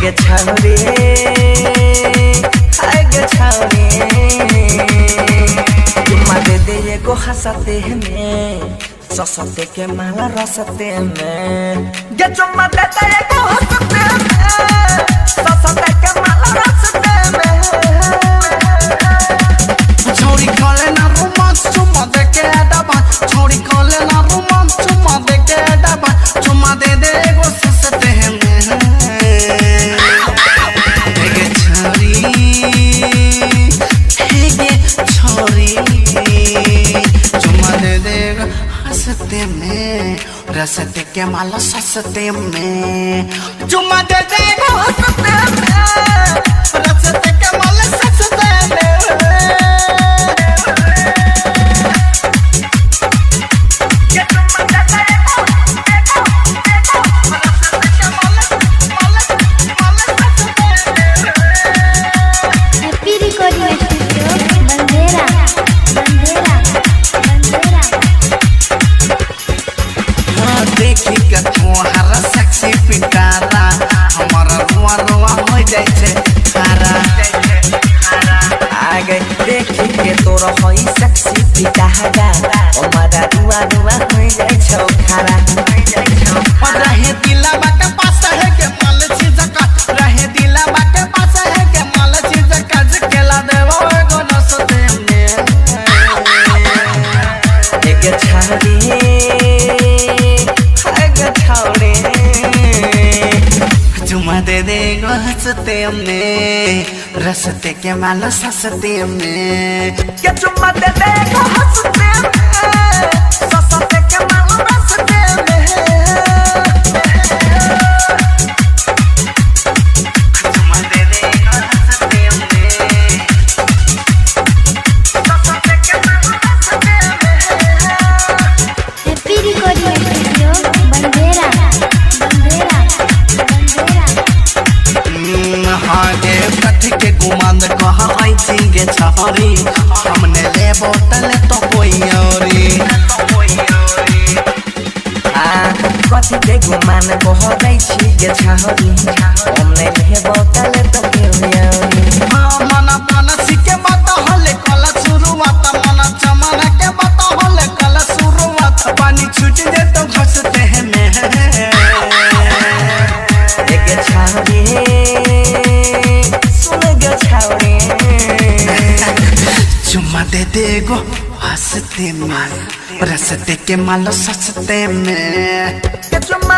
गे छौरी हाय गे छौरी चुम्मा दे दे एगो हंसते में ससते के माला रसते में गे चुम्मा दे दे एगो हंसते में ससते के माला रसते में छोड़ी खोले ना रोमांस चुम्मा दे के डबा छोड़ी खोले ना रोमांस चुम्मा दे के डबा चुम्मा दे दे एगो ससते में गे छोरी चुम्मा दे दे एगो हंसते में रसते के माला ससते में चुम्मा दे दे एगो हंसते में रसते के माला ससते में देखी के तोहरा सेक्सी पिटारा हमारा रुआ रुआ हो जाए छे खारा आगे देखी के तोरा होई सेक्सी पिटारा हमारा रुआ रुआ हो जाए छौ खारा रहे दिला बाटे पास है के माल चीज का रहे दिला बाटे पास है के माल चीज का जकेला देवो एगो नसते में एक छाड़ी चुम्मा दे दे एगो हंसते में रसते के माला ससते में के चुम्मा दे दे एगो हंसते में ससते के माला रसते में चुम्मा दे दे एगो हंसते में ससते के माला रसते में हैप्पी रिकॉर्डिंग स्टूडियो बंदेरा हागे कथी के गुमांद कहा आई गे छहरी हमने ले बोतल तो कोई औरी कथी के गुमान कह दै छी गे छहरी हमने ले बोतल तो केउरी मना मनसी के बात हले कल शुरुआत मना चमना के बात हले कल शुरुआत पानी छूट दे तो घसते हैं में गे छहरी चुम्मा दे दे एगो हंसते में रसते के मालो ससते में चुम्मा